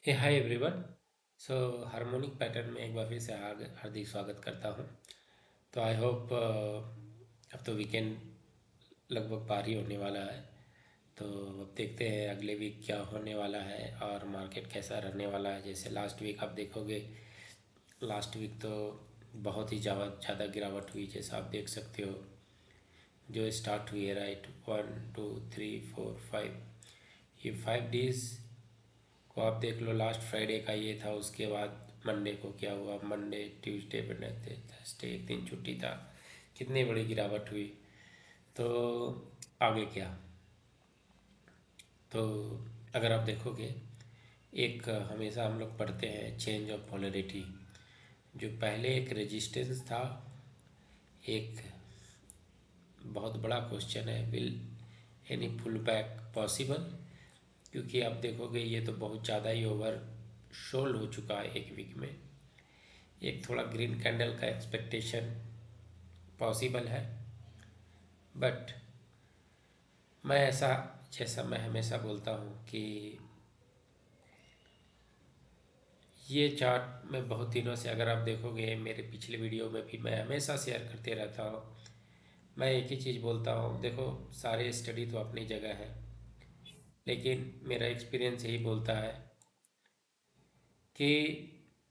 हे hi everyone. सो harmonic pattern में एक बार फिर से हार्दिक स्वागत करता हूँ। तो आई होप अब तो वीकेंड लगभग पार ही होने वाला है। तो अब देखते हैं अगले वीक क्या होने वाला है और मार्केट कैसा रहने वाला है। जैसे लास्ट वीक आप देखोगे, लास्ट वीक तो बहुत ही ज़्यादा गिरावट हुई, जैसा आप देख सकते हो। जो स्टार्ट हुई है, राइट, 1 2 3 4 5, ये 5 डेज को आप देख लो। लास्ट फ्राइडे का ये था, उसके बाद मंडे को क्या हुआ, मंडे ट्यूसडे वेडनेसडे थर्सडे, एक दिन छुट्टी था, कितनी बड़ी गिरावट हुई। तो आगे क्या, तो अगर आप देखोगे, एक हमेशा हम लोग पढ़ते हैं चेंज ऑफ पोलरिटी। जो पहले एक रेजिस्टेंस था, एक बहुत बड़ा क्वेश्चन है, will any pull back possible. क्योंकि आप देखोगे ये तो बहुत ज़्यादा ही ओवर शोल्ड हो चुका है एक वीक में। एक थोड़ा ग्रीन कैंडल का एक्सपेक्टेशन पॉसिबल है, बट मैं ऐसा, जैसा मैं हमेशा बोलता हूँ कि ये चार्ट में बहुत दिनों से, अगर आप देखोगे मेरे पिछले वीडियो में भी मैं हमेशा शेयर करते रहता हूँ। मैं एक ही चीज़ बोलता हूँ, देखो सारे स्टडी तो अपनी जगह है, लेकिन मेरा एक्सपीरियंस यही बोलता है कि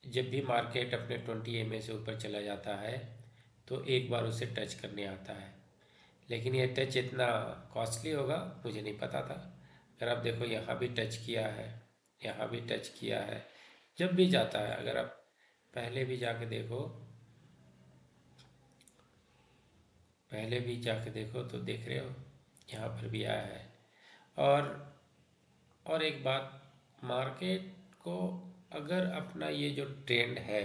जब भी मार्केट अपने 20 MA से ऊपर चला जाता है तो एक बार उसे टच करने आता है। लेकिन ये टच इतना कॉस्टली होगा मुझे नहीं पता था। अगर आप देखो, यहाँ भी टच किया है, यहाँ भी टच किया है। जब भी जाता है, अगर आप पहले भी जाके देखो, पहले भी जाके देखो तो देख रहे हो यहाँ पर भी आया है। और और एक बात, मार्केट को अगर अपना ये जो ट्रेंड है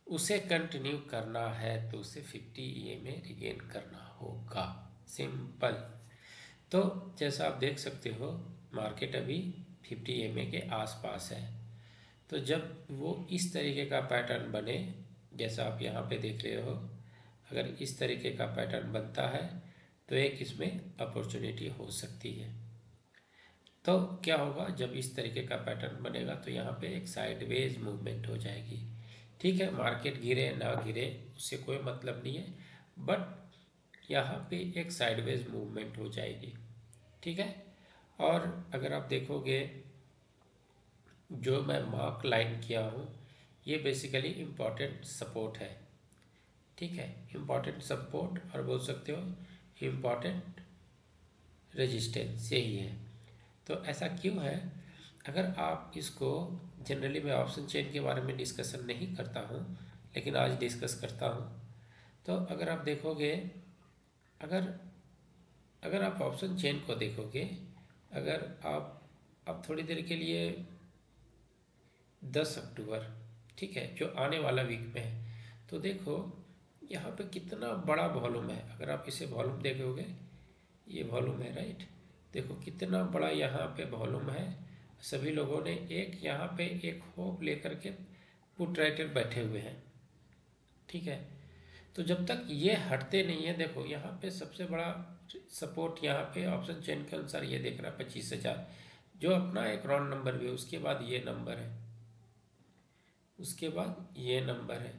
उसे कंटिन्यू करना है तो उसे 50 में रिगेन करना होगा, सिंपल। तो जैसा आप देख सकते हो, मार्केट अभी 50 के आसपास है। तो जब वो इस तरीके का पैटर्न बने, जैसा आप यहाँ पे देख रहे हो, अगर इस तरीके का पैटर्न बनता है तो एक इसमें अपॉर्चुनिटी हो सकती है। तो क्या होगा, जब इस तरीके का पैटर्न बनेगा तो यहाँ पे एक साइडवेज मूवमेंट हो जाएगी। ठीक है, मार्केट गिरे ना गिरे उससे कोई मतलब नहीं है, बट यहाँ पे एक साइडवेज मूवमेंट हो जाएगी। ठीक है। और अगर आप देखोगे, जो मैं मार्क लाइन किया हूँ, ये बेसिकली इम्पॉर्टेंट सपोर्ट है। ठीक है, इम्पॉर्टेंट सपोर्ट, और बोल सकते हो इम्पॉर्टेंट रेजिस्टेंस, यही है। तो ऐसा क्यों है, अगर आप इसको, जनरली मैं ऑप्शन चेन के बारे में डिस्कशन नहीं करता हूँ, लेकिन आज डिस्कस करता हूँ। तो अगर आप देखोगे, अगर अगर आप ऑप्शन चेन को देखोगे, अगर आप थोड़ी देर के लिए 10 अक्टूबर, ठीक है, जो आने वाला वीक में है, तो देखो यहाँ पे कितना बड़ा वॉल्यूम है। अगर आप इसे वॉल्यूम देखोगे, ये वॉल्यूम है, राइट। देखो कितना बड़ा यहाँ पे वॉल्यूम है। सभी लोगों ने एक यहाँ पे एक होप लेकर के पुट राइटर बैठे हुए हैं। ठीक है। तो जब तक ये हटते नहीं है, देखो यहाँ पे सबसे बड़ा सपोर्ट, यहाँ पे ऑप्शन चेन के अनुसार ये देख रहा है 25,000, जो अपना एक राउंड नंबर भी है। उसके बाद ये नंबर है, उसके बाद ये नंबर है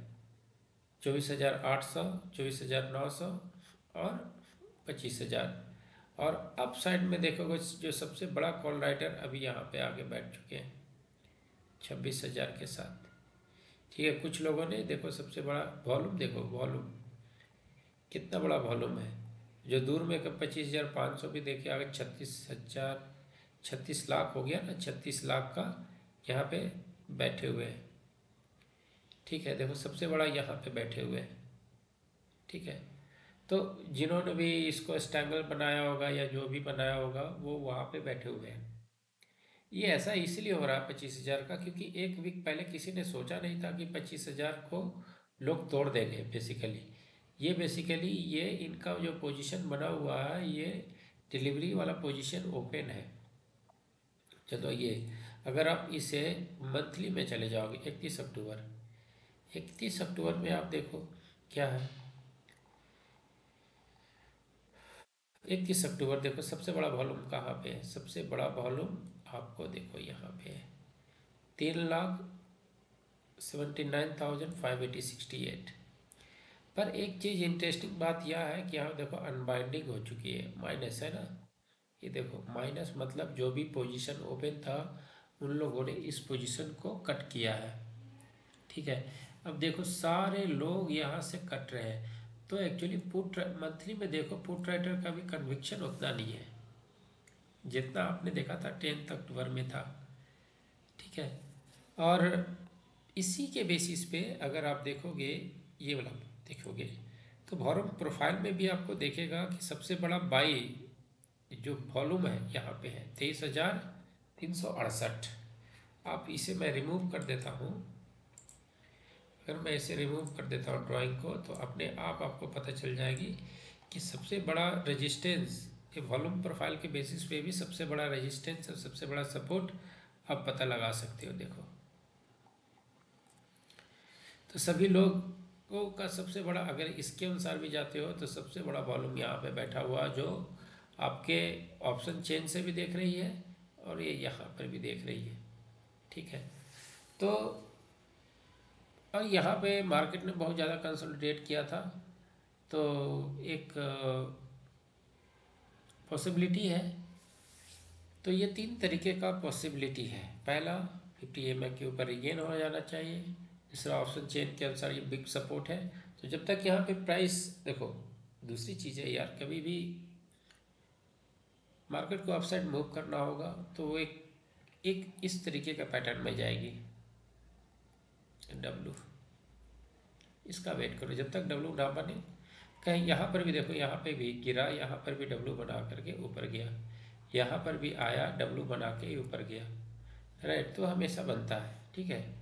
24,800, 24,900 और 25,000। और अप साइड में देखोगे, जो सबसे बड़ा कॉल राइटर अभी यहाँ पे आगे बैठ चुके हैं 26,000 के साथ। ठीक है, कुछ लोगों ने देखो सबसे बड़ा वॉल्यूम, देखो वॉल्यूम कितना बड़ा वॉल्यूम है। जो दूर में 25,500 भी देखे, आगे 36,000, 36 लाख हो गया ना, 36 लाख का यहाँ पे बैठे हुए हैं। ठीक है, देखो सबसे बड़ा यहाँ पे बैठे हुए हैं। ठीक है। तो जिन्होंने भी इसको स्टैंगल बनाया होगा या जो भी बनाया होगा, वो वहाँ पे बैठे हुए हैं। ये ऐसा इसलिए हो रहा है 25,000 का, क्योंकि एक वीक पहले किसी ने सोचा नहीं था कि 25,000 को लोग तोड़ देंगे। बेसिकली ये इनका जो पोजीशन बना हुआ है, ये डिलीवरी वाला पोजीशन ओपन है। चलो ये, अगर आप इसे मंथली में चले जाओगे, 31 अक्टूबर, 31 अक्टूबर में आप देखो क्या है। 31 अक्टूबर देखो सबसे बड़ा वॉल्यूम कहाँ पे है, सबसे बड़ा वॉल्यूम आपको देखो यहाँ पे 3,79,568। पर एक चीज़ इंटरेस्टिंग बात यह है कि यहाँ देखो अनबाइंडिंग हो चुकी है, माइनस है ना। ये देखो माइनस मतलब जो भी पोजीशन ओपन था उन लोगों ने इस पोजीशन को कट किया है, ठीक है। अब देखो सारे लोग यहाँ से कट रहे हैं, तो एक्चुअली पुट मंथली में देखो पुट राइटर का भी कन्विक्शन उतना नहीं है जितना आपने देखा था 10 अक्टूबर में था, ठीक है। और इसी के बेसिस पे अगर आप देखोगे, ये वाला देखोगे, तो वॉल्यूम प्रोफाइल में भी आपको देखेगा कि सबसे बड़ा बाई जो वॉल्यूम है यहाँ पे है 23,368। आप इसे मैं रिमूव कर देता हूँ। अगर मैं इसे रिमूव कर देता हूँ ड्राइंग को, तो अपने आप आपको पता चल जाएगी कि सबसे बड़ा रेजिस्टेंस, ये वॉल्यूम प्रोफाइल के बेसिस पे भी सबसे बड़ा रेजिस्टेंस और सबसे बड़ा सपोर्ट आप पता लगा सकते हो। देखो तो सभी लोगों का सबसे बड़ा, अगर इसके अनुसार भी जाते हो तो सबसे बड़ा वॉल्यूम यहाँ पे बैठा हुआ जो आपके ऑप्शन चेन से भी देख रही है और ये यहाँ पर भी देख रही है, ठीक है। तो और यहाँ पे मार्केट ने बहुत ज़्यादा कंसोलिडेट किया था, तो एक पॉसिबिलिटी है। तो ये 3 तरीके का पॉसिबिलिटी है। पहला 50 EMA के ऊपर रिगेन हो जाना चाहिए। दूसरा ऑप्शन चेन के अनुसार ये बिग सपोर्ट है। तो जब तक यहाँ पे प्राइस, देखो दूसरी चीज़ है यार, कभी भी मार्केट को अपसाइड मूव करना होगा तो वो एक एक इस तरीके का पैटर्न में जाएगी। डब्लू, इसका वेट करो जब तक डब्लू ना बने। कहीं यहाँ पर भी देखो, यहाँ पे भी गिरा, यहाँ पर भी डब्लू बना करके ऊपर गया, यहाँ पर भी आया डब्लू बना के ऊपर गया, राइट। तो हमेशा बनता है, ठीक है।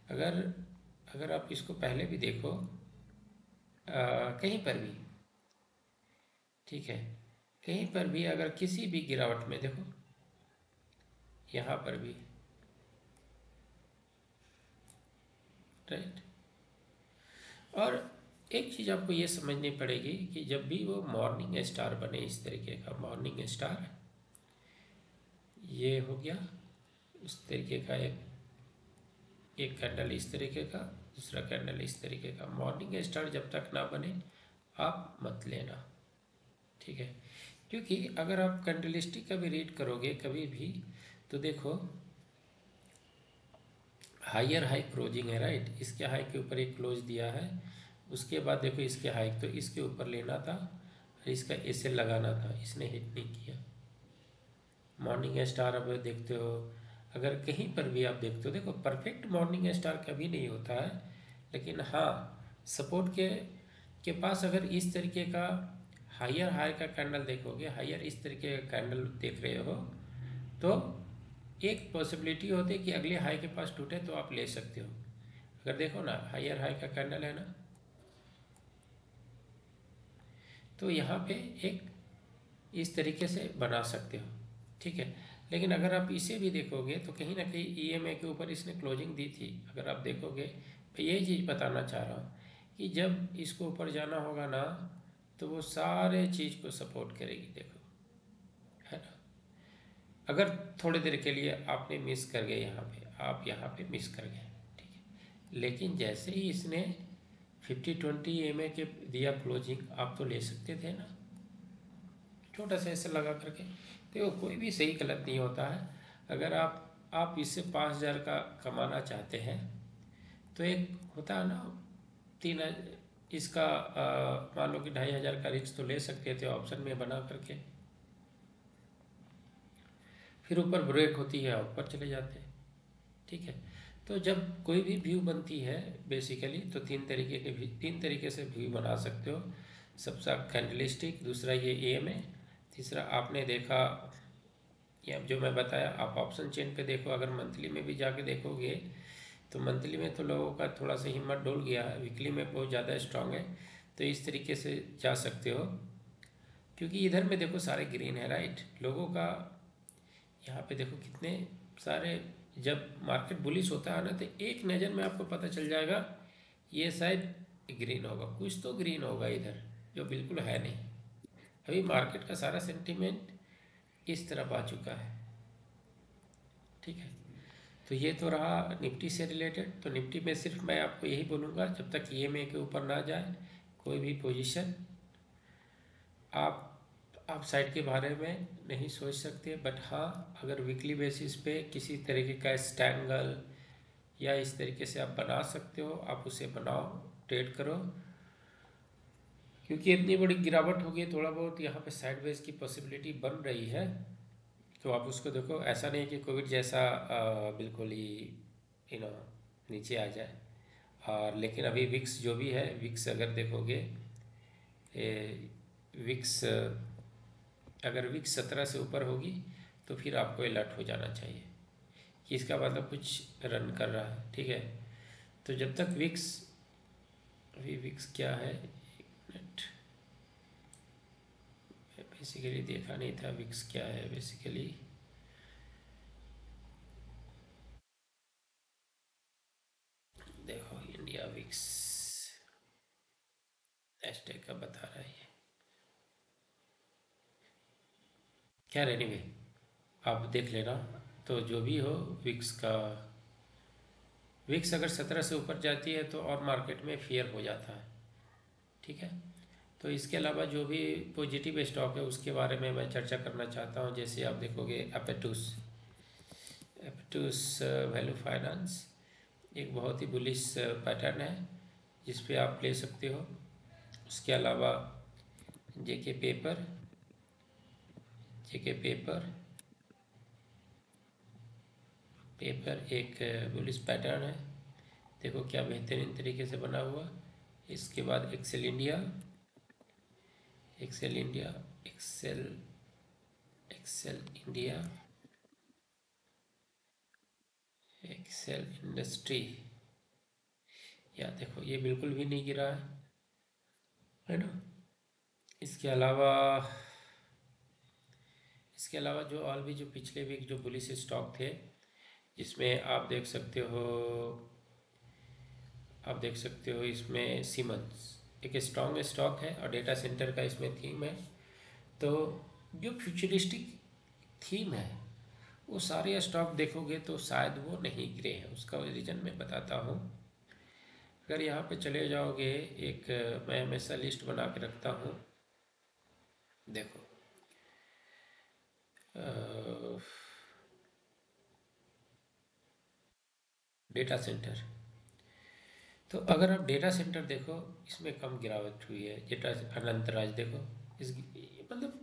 अगर अगर आप इसको पहले भी देखो कहीं पर भी, ठीक है, कहीं पर भी अगर किसी भी गिरावट में देखो, यहाँ पर भी, राइट। और एक चीज़ आपको ये समझनी पड़ेगी कि जब भी वो मॉर्निंग स्टार बने, इस तरीके का मॉर्निंग स्टार, ये हो गया इस तरीके का, एक कैंडल इस तरीके का, दूसरा कैंडल इस तरीके का, मॉर्निंग स्टार जब तक ना बने आप मत लेना, ठीक है। क्योंकि अगर आप कैंडलिस्टिक का भी रीड करोगे कभी भी, तो देखो हायर हाई क्लोजिंग है, राइट। इसके हाई के ऊपर एक क्लोज दिया है, उसके बाद देखो इसके हाई, तो इसके ऊपर लेना था और इसका ऐसे लगाना था, इसने हिट नहीं किया। मॉर्निंग स्टार अब देखते हो, अगर कहीं पर भी आप देखते हो, देखो परफेक्ट मॉर्निंग स्टार कभी नहीं होता है, लेकिन हाँ सपोर्ट के पास अगर इस तरीके का हायर हाई का कैंडल देखोगे, हायर इस तरीके का कैंडल देख रहे हो, तो एक पॉसिबिलिटी होती है कि अगले हाई के पास टूटे तो आप ले सकते हो। अगर देखो ना हायर हाई का कैंडल है ना, तो यहाँ पे एक इस तरीके से बना सकते हो, ठीक है। लेकिन अगर आप इसे भी देखोगे तो कहीं ना कहीं ईएमए के ऊपर इसने क्लोजिंग दी थी। अगर आप देखोगे, मैं यही चीज़ बताना चाह रहा हूँ कि जब इसको ऊपर जाना होगा ना, तो वो सारे चीज़ को सपोर्ट करेगी, देखो, है ना। अगर थोड़ी देर के लिए आपने मिस कर गए यहाँ पे, आप यहाँ पे मिस कर गए, ठीक है, लेकिन जैसे ही इसने 50-20 EMA के दिया क्लोजिंग, आप तो ले सकते थे ना, छोटा सा ऐसे लगा करके। देखो कोई भी सही गलत नहीं होता है। अगर आप इससे 5,000 का कमाना चाहते हैं, तो एक होता है ना 3, इसका मान लो कि 2,500 का रिस्क तो ले सकते थे ऑप्शन में बना करके, फिर ऊपर ब्रेक होती है ऊपर चले जाते हैं, ठीक है। तो जब कोई भी व्यू बनती है बेसिकली, तो 3 तरीके से व्यू बना सकते हो। सबसे कैंडलिस्टिक, दूसरा ये EMA, तीसरा आपने देखा या जो मैं बताया, आप ऑप्शन चेन पे देखो। अगर मंथली में भी जाके देखोगे तो मंथली में तो लोगों का थोड़ा सा हिम्मत डोल गया है, वीकली में बहुत ज़्यादा स्ट्रांग है। तो इस तरीके से जा सकते हो, क्योंकि इधर में देखो सारे ग्रीन है, राइट। लोगों का यहाँ पे देखो कितने सारे, जब मार्केट बुलिश होता है ना, तो एक नज़र में आपको पता चल जाएगा ये शायद ग्रीन होगा, कुछ तो ग्रीन होगा इधर, जो बिल्कुल है नहीं। अभी मार्केट का सारा सेंटीमेंट इस तरफ आ चुका है, ठीक है। तो ये तो रहा निफ्टी से रिलेटेड। तो निफ्टी में सिर्फ मैं आपको यही बोलूँगा, जब तक ईएमए के ऊपर ना जाए कोई भी पोजीशन आप साइड के बारे में नहीं सोच सकते। बट हाँ, अगर वीकली बेसिस पे किसी तरीके का स्टैंगल या इस तरीके से आप बना सकते हो, आप उसे बनाओ, ट्रेड करो। क्योंकि इतनी बड़ी गिरावट होगी, थोड़ा बहुत यहाँ पे साइडवेज की पॉसिबिलिटी बन रही है। तो आप उसको देखो, ऐसा नहीं कि कोविड जैसा बिल्कुल ही यू नो नीचे आ जाए। और लेकिन अभी विक्स जो भी है, विक्स अगर देखोगे, विक्स अगर विक्स 17 से ऊपर होगी तो फिर आपको अलर्ट हो जाना चाहिए कि इसका मतलब कुछ रन कर रहा है। ठीक है। तो जब तक विक्स, अभी विक्स क्या है, एक मिनट, बेसिकली देखा नहीं था विक्स क्या है बेसिकली। देखो इंडिया विक्स हैशटैग का बता रहा है। क्या एनीवे आप देख लेना। तो जो भी हो, विक्स का, विक्स अगर 17 से ऊपर जाती है तो और मार्केट में फियर हो जाता है। ठीक है। तो इसके अलावा जो भी पॉजिटिव स्टॉक है उसके बारे में मैं चर्चा करना चाहता हूँ। जैसे आप देखोगे एपेटूस, एपेटूस वैल्यू फाइनेंस एक बहुत ही बुलिश पैटर्न है जिस पे आप ले सकते हो। उसके अलावा जेके पेपर, जेके पेपर पेपर एक बुलिश पैटर्न है। देखो क्या बेहतरीन तरीके से बना हुआ। इसके बाद Excel India, Excel India, Excel, Excel India, Excel industry, या देखो ये बिल्कुल भी नहीं गिरा है ना। इसके अलावा, इसके अलावा जो और भी जो पिछले वीक जो बुलिश स्टॉक थे, जिसमें आप देख सकते हो, आप देख सकते हो इसमें सीमेंस एक स्ट्रॉन्ग स्टॉक है और डेटा सेंटर का इसमें थीम है। तो जो फ्यूचरिस्टिक थीम है वो सारे स्टॉक देखोगे तो शायद वो नहीं गिरे हैं। उसका रीज़न मैं बताता हूँ। अगर यहाँ पे चले जाओगे, एक मैं हमेशा लिस्ट बना के रखता हूँ। देखो डेटा सेंटर, तो अगर आप डेटा सेंटर देखो, इसमें कम गिरावट हुई है। डेटा अनंतराज देखो, इस मतलब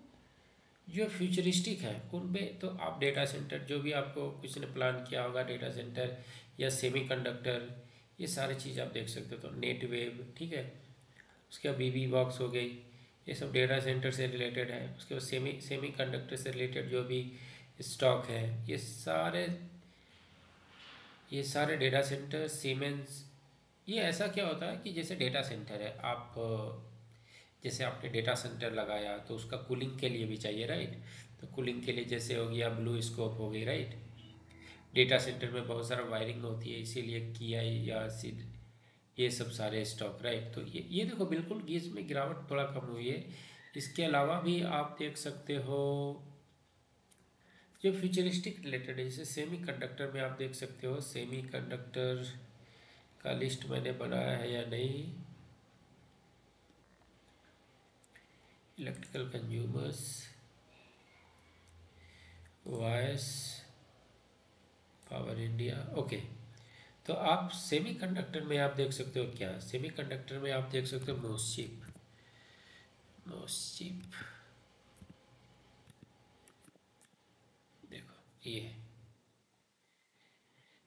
जो फ्यूचरिस्टिक है उन पे तो आप डेटा सेंटर, जो भी आपको किसी ने प्लान किया होगा डेटा सेंटर या सेमीकंडक्टर, ये सारी चीज़ आप देख सकते हो। तो नेट वेव, ठीक है, उसके बाद बीबी बॉक्स हो गई, ये सब डेटा सेंटर से रिलेटेड है। उसके बाद सेमी कंडक्टर से रिलेटेड जो भी स्टॉक है, ये सारे डेटा सेंटर सीमेंस। ये ऐसा क्या होता है कि जैसे डेटा सेंटर है, आप जैसे आपने डेटा सेंटर लगाया तो उसका कूलिंग के लिए भी चाहिए, राइट। तो कूलिंग के लिए जैसे हो गया ब्लू स्कोप हो गई, राइट। डेटा सेंटर में बहुत सारा वायरिंग होती है, इसीलिए किया या सिड, ये सब सारे स्टॉक, राइट। तो ये देखो बिल्कुल इसमें गिरावट थोड़ा कम हुई है। इसके अलावा भी आप देख सकते हो जो फ्यूचरिस्टिक रिलेटेड है, जैसे सेमी कंडक्टर में आप देख सकते हो। सेमी कंडक्टर का लिस्ट मैंने बनाया है या नहीं, electrical consumers, voice, power India, okay. तो आप सेमी कंडक्टर में आप देख सकते हो, क्या सेमी कंडक्टर में आप देख सकते हो मोस्चिप, मोस्चिप देखो ये,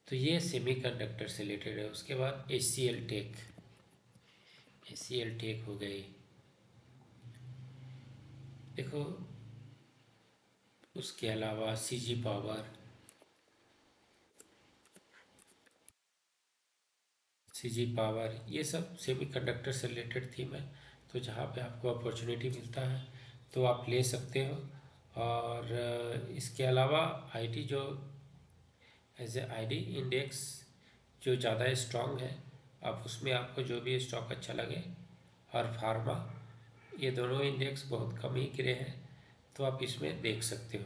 तो ये सेमी कंडक्टर से रिलेटेड है। उसके बाद एच टेक, एच टेक हो गई देखो। उसके अलावा सीजी पावर, सीजी पावर, ये सब सेमी कंडक्टर से रिलेटेड थीम है। तो जहाँ पे आपको अपॉर्चुनिटी मिलता है तो आप ले सकते हो। और इसके अलावा आईटी जो एज ए आईडी इंडेक्स जो ज़्यादा स्ट्रांग है, आप उसमें आपको जो भी स्टॉक अच्छा लगे, और फार्मा, ये दोनों इंडेक्स बहुत कम ही गिरे हैं, तो आप इसमें देख सकते हो।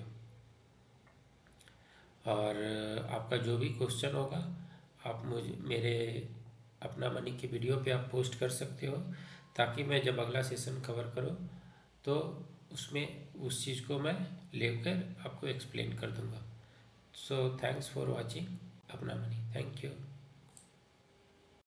और आपका जो भी क्वेश्चन होगा आप मुझे मेरे अपना मनी की वीडियो पे आप पोस्ट कर सकते हो, ताकि मैं जब अगला सेशन कवर करूँ तो उसमें उस चीज़ को मैं लेकर आपको एक्सप्लेन कर दूँगा। सो थैंक्स फॉर वॉचिंग अपना मनी। Thank you.